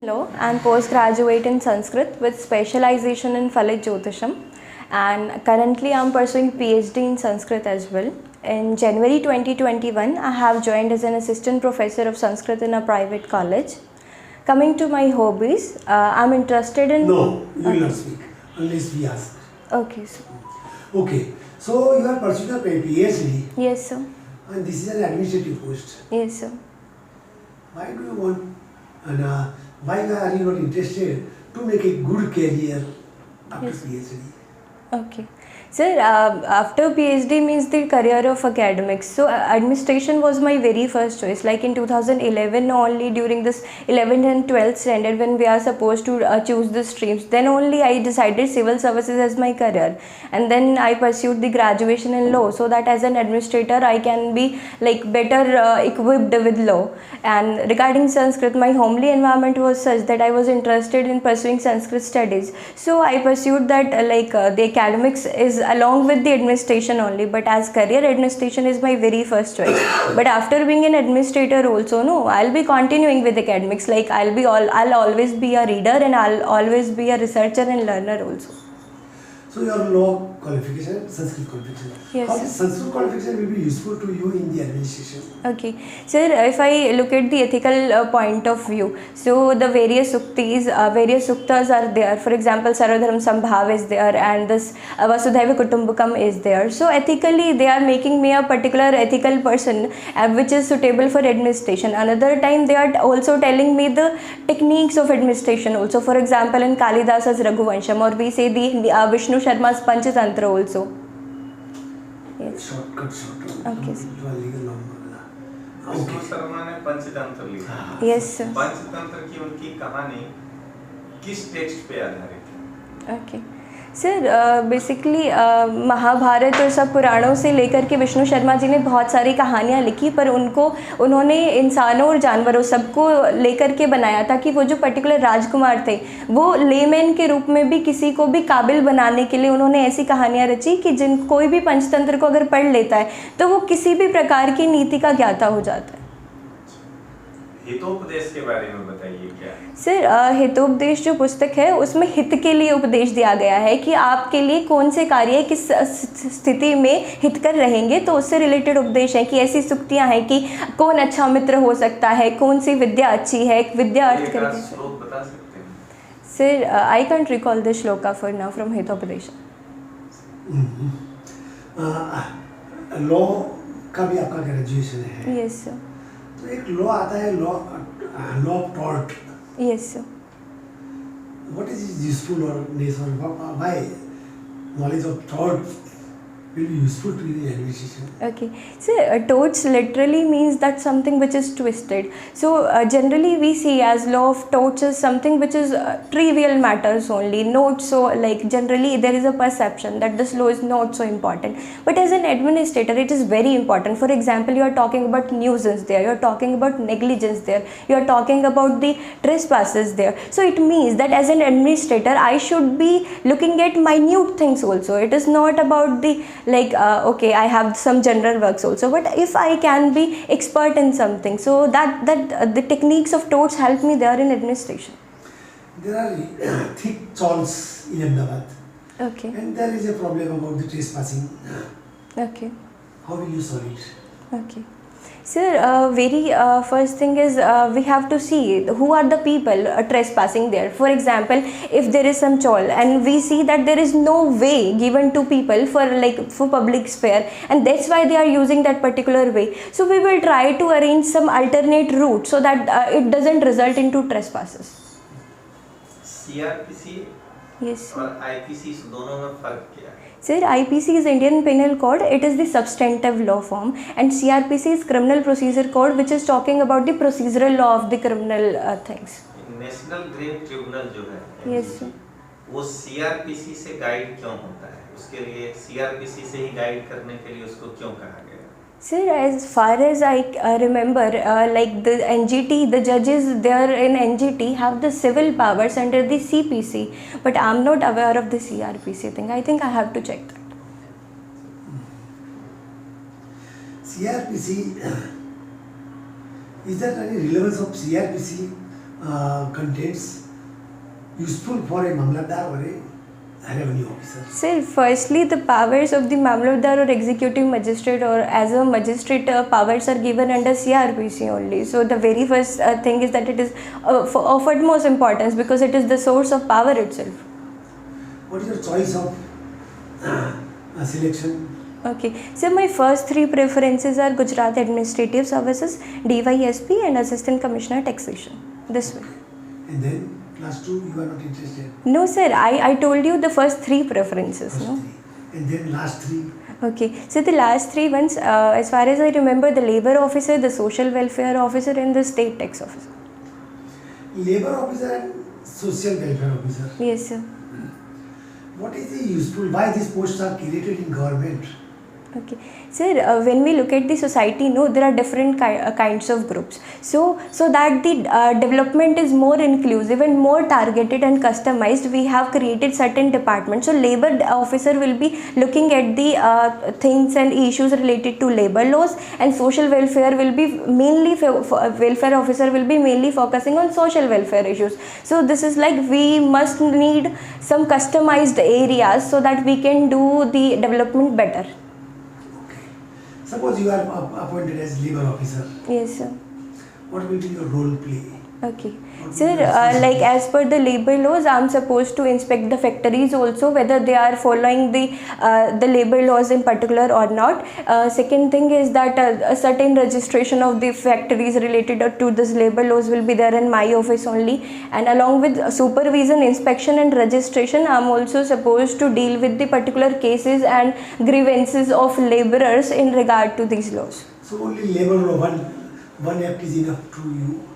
Hello, I'm postgraduate in Sanskrit with specialization in Phalit Jyotisham, and currently I'm pursuing PhD in Sanskrit as well. In January 2021, I have joined as an assistant professor of Sanskrit in a private college. Coming to my hobbies, I'm interested in... No, you will not speak unless we ask. Okay, sir. Okay, so you are pursuing a PhD Yes, sir. and this is an administrative post. Yes, sir. Why do you want and why are you not interested to make a good career after Yes. PhD? Okay. Sir, after PhD means the career of academics. So administration was my very first choice. Like in 2011 only, during this 11th and 12th standard, when we are supposed to choose the streams, then only I decided civil services as my career. And then I pursued the graduation in law, so that as an administrator I can be like better equipped with law. And regarding Sanskrit, my homely environment was such that I was interested in pursuing Sanskrit studies. So I pursued that the academics is along with the administration only, but as career, administration is my very first choice. But after being an administrator also, no, I'll be continuing with academics. Like I'll always be a reader and I'll always be a researcher and learner also. So your law qualification, Sanskrit qualification. Yes, How sir. this Sanskrit qualification will be useful to you in the administration? Okay, sir, if I look at the ethical point of view, so the various suktas are there. For example, Sarvadharma Sambhav is there, and this Vasudhaiva Kutumbakam is there. So ethically, they are making me a particular ethical person, which is suitable for administration. Another time, they are also telling me the techniques of administration also. For example, in Kalidasa's Raghuvansham, or we say the Vishnu Sharma's Panchatantra also. Yes. Shortcut. Okay, sir. Legal norm. Vishnu Sharma ने पंचतंत्र लिखा। Yes, sir. Panchatantra की उनकी कहानी किस text पे आधारित है? Okay sir, basically Mahabharat और सब पुराणों से लेकर के विष्णु शर्मा जी ने बहुत सारी कहानियाँ लिखी, पर उन्होंने इंसानों और जानवरों सबको लेकर के बनाया था कि वो जो पर्टिकुलर राजकुमार थे वो लेमैन के रूप में भी किसी को भी काबिल बनाने के लिए उन्होंने ऐसी कहानियाँ रची कि कोई भी पंचतंत्र को अगर पढ़ लेता है तो वो किसी भी प्रकार की नीति का ज्ञाता हो जाता है। हितोपदेश के बारे में बताइए क्या है? सर, हितोपदेश जो पुस्तक है उसमें हित के लिए उपदेश दिया गया है कि आपके लिए कौन से कार्य किस स्थिति में हितकर रहेंगे, तो उससे रिलेटेड उपदेश है कि ऐसी सुक्तियाँ हैं कि कौन अच्छा मित्र हो सकता है, कौन सी विद्या अच्छी है, विद्या अर्थ करके। श्लोक बता सकते हैं? Sir, I can't recall this shloka for now from Hitopadesha. Law का भी आपका ग्रेजुएशन है? Yes sir. तो एक लॉ आता है, law of tort. Yes sir. What is its usefulness or why knowledge of thought will be useful to the administration? Okay, so torts literally means that something which is twisted. So generally we see as law of torts is something which is trivial matters only, not so like generally there is a perception that this law is not so important. But as an administrator, it is very important. For example, you are talking about nuisance there, you are talking about negligence there, you are talking about the trespasses there. So it means that as an administrator, I should be looking at minute things also. It is not about the okay, I have some general works also, but if I can be expert in something, so that the techniques of torts help me there in administration. There are thick chawls in Ahmedabad. Okay. And there is a problem about the trespassing. Okay. How will you solve it? Okay. Sir, very first thing is we have to see who are the people trespassing there. For example, if there is some chawl and we see that there is no way given to people for public spare, and that's why they are using that particular way. So we will try to arrange some alternate route so that it doesn't result into trespasses. CRPC Yes. और IPC दोनों में फर्क क्या है? Sir, IPC is Indian Penal Code. It is the substantive law form, and CRPC is Criminal Procedure Code, which is talking about the procedural law of the criminal things. National green tribunal जो है, Yes, sir. वो CRPC से guide क्यों होता है? उसके लिए CRPC से ही गाइड करने के लिए उसको क्यों कहा गया? Sir, as far as I remember, like the NGT, the judges there in NGT have the civil powers under the CPC, but I'm not aware of the CRPC thing. I think I have to check that. CRPC, is there any relevance of CRPC contents useful for a Mamlatdar or a revenue officer? Sir, firstly, the powers of the Mamlatdar or executive magistrate or as a magistrate powers are given under CRPC only. So the very first thing is that it is of utmost importance because it is the source of power itself. What is your choice of selection? Okay, so my first three preferences are Gujarat Administrative Services, DYSP and Assistant Commissioner Taxation. This way. And then last two you are not interested. No sir, I told you the first three preferences. First No? three. And then last three. Okay, so the last three ones, as far as I remember, the labor officer, the social welfare officer and the state tax officer. Labor officer and social welfare officer. Yes sir. What is the useful? Why these posts are created in government? Okay, sir, when we look at the society, no, there are different kinds of groups. So that the development is more inclusive and more targeted and customized, we have created certain departments. So labor officer will be looking at the things and issues related to labor laws, and social welfare will be mainly welfare officer will be mainly focusing on social welfare issues. So this is like we must need some customized areas so that we can do the development better. Suppose you are appointed as labor officer. Yes sir. What will be your role play? Okay, What sir, will be your like responsibility? as per the labor laws, I am supposed to inspect the factories also whether they are following the labor laws in particular or not. Second thing is that a certain registration of the factories related to this labor laws will be there in my office only, and along with supervision, inspection and registration, I am also supposed to deal with the particular cases and grievances of laborers in regard to these laws. So only labor law, one act is enough to you.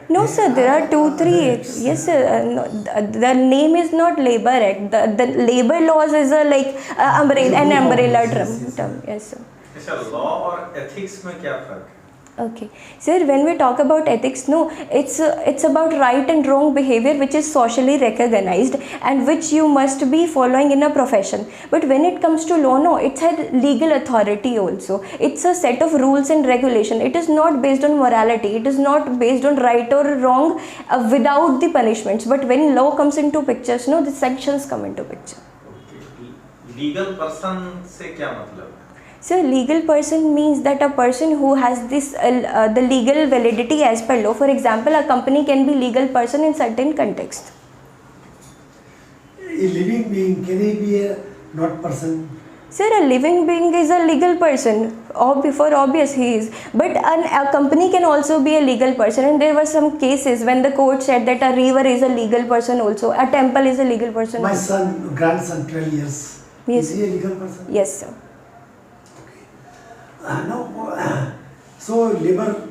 No Yes, sir, there are other 2-3 acts. yes sir, no, the name is not labor act, the labor laws is a like umbrella, an It's a group of umbrella laws, yes, term. Yes sir. अच्छा law और ethics में क्या फर्क है? Okay, sir, when we talk about ethics, no, it's about right and wrong behavior which is socially recognized and which you must be following in a profession. But when it comes to law, no, it's had legal authority also. It's a set of rules and regulation. It is not based on morality. It is not based on right or wrong without the punishments. But when law comes into pictures, no, the sanctions come into picture. Legal person से क्या मतलब है? So legal person means that a person who has this the legal validity as per law. For example, a company can be legal person in certain context. A living being, can he be a not person? Sir, a living being is a legal person. For obvious he is. But a company can also be a legal person. And there were some cases when the court said that a river is a legal person also. A temple is a legal person. My also. son, grandson, 12 years. Yes. Is he a legal person? Yes, sir. No, so labor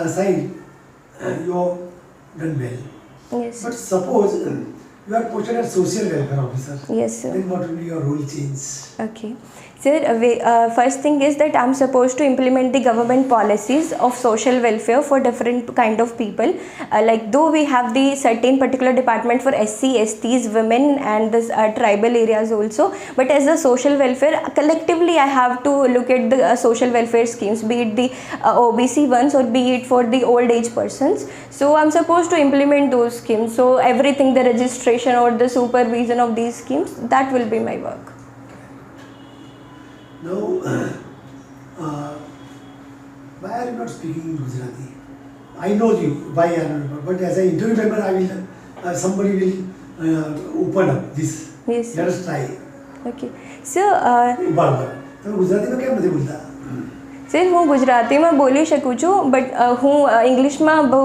side, you have done well. Yes. But suppose you are posted as social welfare officer. Yes, sir. Then what will be your role change? Okay. Sir, first thing is that I am supposed to implement the government policies of social welfare for different kind of people. Like though we have the certain particular department for SC, STs, women and this tribal areas also. But as a social welfare, collectively I have to look at the social welfare schemes, be it the OBC ones or be it for the old age persons. So I am supposed to implement those schemes. So everything, the registration or the supervision of these schemes, that will be my work. Now, why are you not speaking in Gujarati? I know you, why I am not, but as an interview member, I will, somebody will open up this. Yes. Let us try. Okay. So, બરાબર તમે ગુજરાતીમાં કેમ નથી બોલતા? Sir હું ગુજરાતીમાં બોલી શકું છું બટ હું ઇંગ્લિશમાં બહુ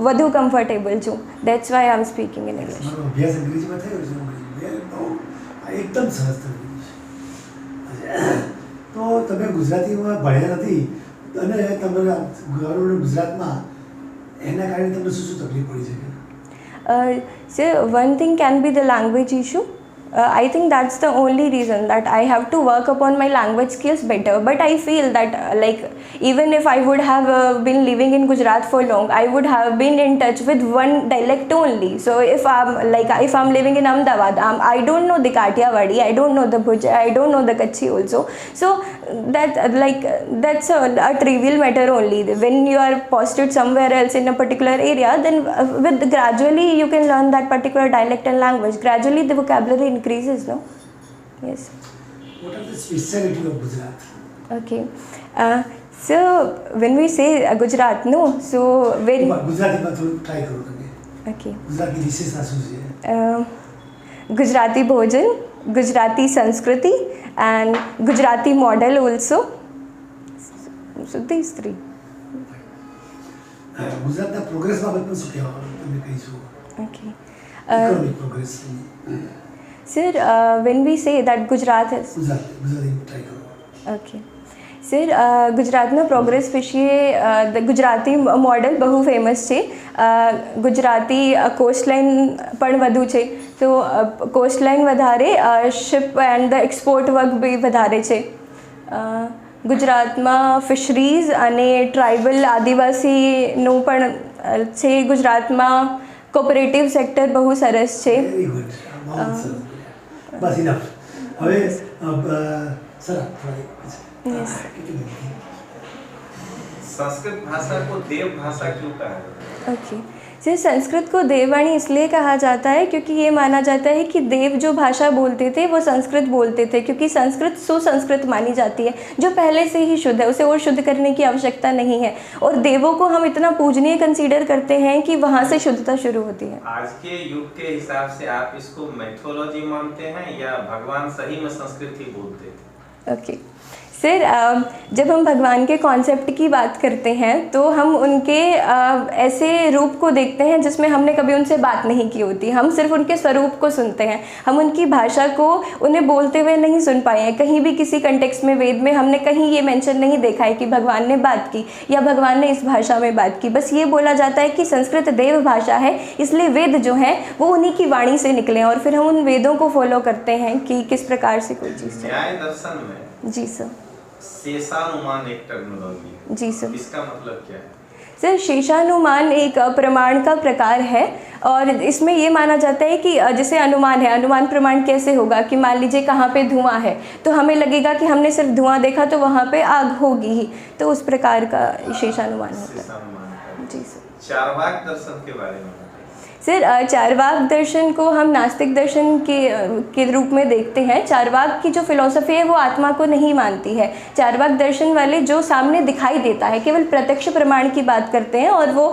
વધુ કમ્ફર્ટેબલ છું. That's why I M speaking in English. મારો અભ્યાસ અંગ્રેજીમાં થયો છે. એકદમ સરસ થયું. તો તમે ગુજરાતીમાં ભણ્યા નથી અને તમે ગવર્મેન્ટ ગુજરાતમાં એના કારણે તમને શું શું તકલીફ પડી શકે? Sir, one thing can be the language issue. I think that's the only reason, that I have to work upon my language skills better. But I feel that like even if I would have been living in Gujarat for long, I would have been in touch with one dialect only. So if I'm living in Ahmedabad, I don't know the Kathiawadi, I don't know the Bhuj, I don't know the Kutchi also. So that's a trivial matter only. When you are posted somewhere else in a particular area, then with gradually you can learn that particular dialect and language. Gradually the vocabulary increases, no? Yes. What are the speciality of Gujarat? Okay. So when we say Gujarat, no, so very Gujarati માં થોડું try કરો તમે. okay. Gujarati વિશેષતા શું છે? Gujarati bhojan, Gujarati Sanskriti, and Gujarati model also. So these three. ગુજરાતના progress બાબતમાં શું કહેવા તમે કહીશું? Okay. Economic progress. Sir, when we say that Gujarat is Gujarati try કરો. okay. Sir, ગુજરાતના પ્રોગ્રેસ વિશે ગુજરાતી મોડલ બહુ ફેમસ છે. ગુજરાતી કોસ્ટલાઇન પણ વધુ છે, તો કોસ્ટલાઇન વધારે, ship and the export work બી વધારે છે. ગુજરાતમાં ફિશરીઝ અને ટ્રાઇબલ આદિવાસીનું પણ છે. ગુજરાતમાં કોઓપરેટિવ સેક્ટર બહુ સરસ છે. Very good. બસ ઇનફ. હવે સર Yes. संस्कृत भाषा को देव भाषा क्यों कहा जाता है? ओके सर, संस्कृत को देववाणी इसलिए कहा जाता है क्योंकि ये माना जाता है कि देव जो भाषा बोलते थे वो संस्कृत बोलते थे, क्योंकि संस्कृत सुसंस्कृत मानी जाती है, जो पहले से ही शुद्ध है, उसे और शुद्ध करने की आवश्यकता नहीं है. और देवों को हम इतना पूजनीय कंसीडर करते हैं कि वहाँ से शुद्धता शुरू होती है. आज के युग के हिसाब से आप इसको मैथोलॉजी मानते हैं या भगवान सही में संस्कृत ही बोलते थे? ओके सर, जब हम भगवान के कॉन्सेप्ट की बात करते हैं तो हम उनके ऐसे रूप को देखते हैं जिसमें हमने कभी उनसे बात नहीं की होती. हम सिर्फ उनके स्वरूप को सुनते हैं, हम उनकी भाषा को उन्हें बोलते हुए नहीं सुन पाए हैं. कहीं भी किसी कंटेक्स्ट में वेद में हमने कहीं ये मेंशन नहीं देखा है कि भगवान ने बात की या भगवान ने इस भाषा में बात की. बस ये बोला जाता है कि संस्कृत देव भाषा है, इसलिए वेद जो हैं वो उन्हीं की वाणी से निकले और फिर हम उन वेदों को फॉलो करते हैं कि किस प्रकार से कोई चीज़. न्याय दर्शन में जी सर. शेषानुमान एक टर्मिनोलॉजी है. जी सर. इसका मतलब क्या है? सर, शेषानुमान एक प्रमाण का प्रकार है और इसमें ये माना जाता है कि जैसे अनुमान है, अनुमान प्रमाण कैसे होगा कि मान लीजिए कहाँ पे धुआं है तो हमें लगेगा कि हमने सिर्फ धुआं देखा तो वहाँ पे आग होगी ही, तो उस प्रकार का शेषानुमान होता है. शेषानुमान. जी सर. चारवाक दर्शन के बारे में सर, चारवाक दर्शन को हम नास्तिक दर्शन के रूप में देखते हैं. चारवाक की जो फिलॉसफी है वो आत्मा को नहीं मानती है. चारवाक दर्शन वाले जो सामने दिखाई देता है केवल प्रत्यक्ष प्रमाण की बात करते हैं और वो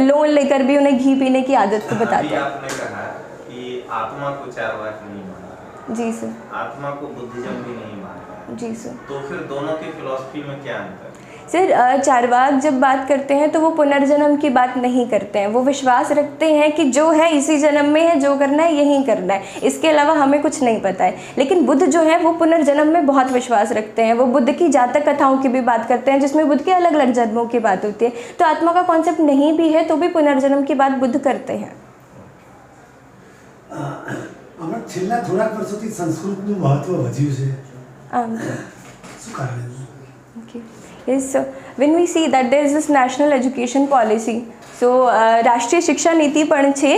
लोन लेकर भी उन्हें घी पीने की आदत को बताते हैं. आपने कहा कि आत्मा को चारवाक नहीं मानता. जी सर. आत्मा को बुद्धिज्म भी नहीं मानता. जी सर. तो फिर दोनों की फिलॉसफी में क्या अंतर है? सर, चारवाक जब बात करते हैं तो वो पुनर्जन्म की बात नहीं करते हैं. वो विश्वास रखते हैं कि जो है इसी जन्म में है, जो करना है यही करना है, इसके अलावा हमें कुछ नहीं पता है. लेकिन बुद्ध जो है वो पुनर्जन्म में बहुत विश्वास रखते हैं. वो बुद्ध की जातक कथाओं की भी बात करते हैं जिसमें बुद्ध के अलग अलग जन्मों की बात होती है. तो आत्मा का कॉन्सेप्ट नहीं भी है तो भी पुनर्जन्म की बात बुद्ध करते हैं. હમણાં છેલ્લા થોડાક વર્ષોથી સંસ્કૃતનું મહત્વ વધ્યું છે. શું કારણ? Okay. Yes, so when we see that there is this national education policy, so રાષ્ટ્રીય શિક્ષા નીતિ પણ છે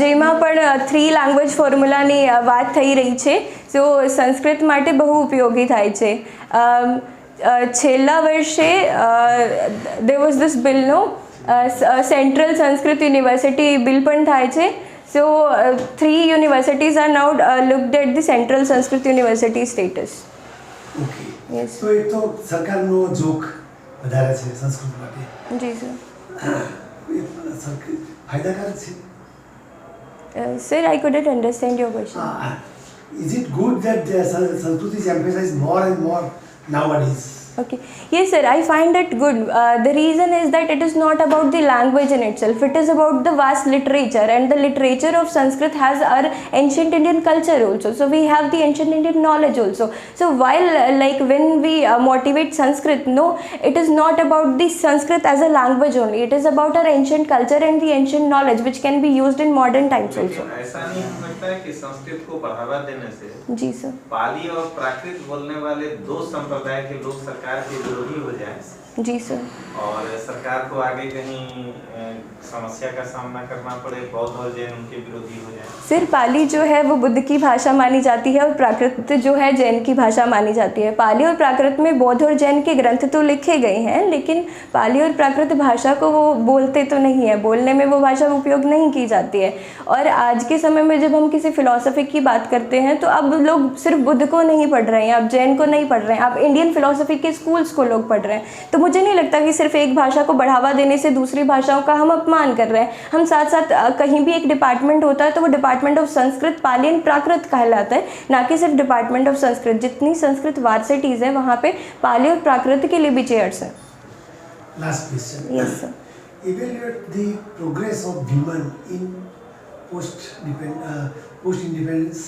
જેમાં પણ 3 લેંગ્વેજ ફોર્મ્યુલાની વાત થઈ રહી છે. સો સંસ્કૃત માટે બહુ ઉપયોગી થાય છે. છેલ્લા વર્ષે there was this bill, no, central Sanskrit university bill પણ થાય છે. So 3 universities are now looked at the central Sanskrit university status. Okay. Yes. તો એ તો સરકારનો જોક વધારે છે સંસ્કૃત માટે. जी sir. ફાયદાકારક છે. Sir, I couldn't understand your question. Is it good that Sanskrit is emphasized more and more nowadays? Okay. Yes, sir. I find it good. The reason is that it is not about the language in itself. It is about the vast literature, and the literature of Sanskrit has our ancient Indian culture also. So we have the ancient Indian knowledge also. So while like when we motivate Sanskrit, no, it is not about the Sanskrit as a language only. It is about our ancient culture and the ancient knowledge which can be used in modern times also. लेकिन ऐसा नहीं समझता है कि संस्कृत को बढ़ावा देने से जी सर. पाली और प्राकृत बोलने वाले दो संप्रदाय के लोग सरकार के विरोधी हो जाएं जी सर. और सरकार को आगे कहीं समस्या का सामना करना पड़े, बौद्ध और जैन उनके विरोधी हो जाएं। सिर पाली जो है वो बुद्ध की भाषा मानी जाती है और प्राकृत जो है जैन की भाषा मानी जाती है. पाली और प्राकृत में बौद्ध और जैन के ग्रंथ तो लिखे गए हैं, लेकिन पाली और प्राकृत भाषा को वो बोलते तो नहीं है, बोलने में वो भाषा उपयोग नहीं की जाती है. और आज के समय में जब हम किसी फिलॉसफी की बात करते हैं तो अब लोग सिर्फ बुद्ध को नहीं पढ़ रहे हैं, अब जैन को नहीं पढ़ रहे हैं, अब इंडियन फिलॉसफी के स्कूल्स को लोग पढ़ रहे हैं. तो मुझे नहीं लगता कि सिर्फ एक भाषा को बढ़ावा देने से दूसरी भाषाओं का हम अपमान कर रहे हैं. हम साथ साथ कहीं भी एक डिपार्टमेंट होता है तो वो department of Sanskrit Pali and Prakrit कहलाता है, ना कि सिर्फ डिपार्टमेंट ऑफ संस्कृत. जितनी संस्कृत वार्सिटीज़ हैं वहाँ पे पाली और प्राकृत के लिए भी चेयर्स हैं. Last question. Yes, sir. Evaluate the progress of women in post-independence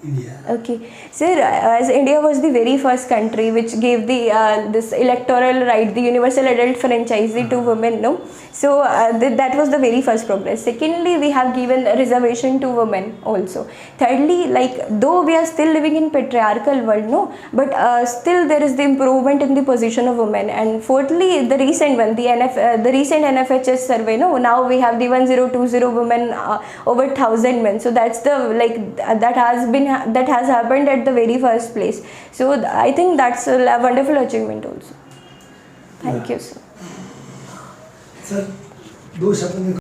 India. Okay, sir. As India was the very first country which gave the this electoral right, the universal adult franchise to women, no. So that was the very first progress. Secondly, we have given reservation to women also. Thirdly, like though we are still living in patriarchal world, no, but still there is the improvement in the position of women. And fourthly, the recent one, the recent NFHS survey, no, now we have the 1020 women over 1000 men. So that's the that has happened at the very first place. So I think that's a wonderful achievement also. Thank you, sir. Sir, दो शब्द में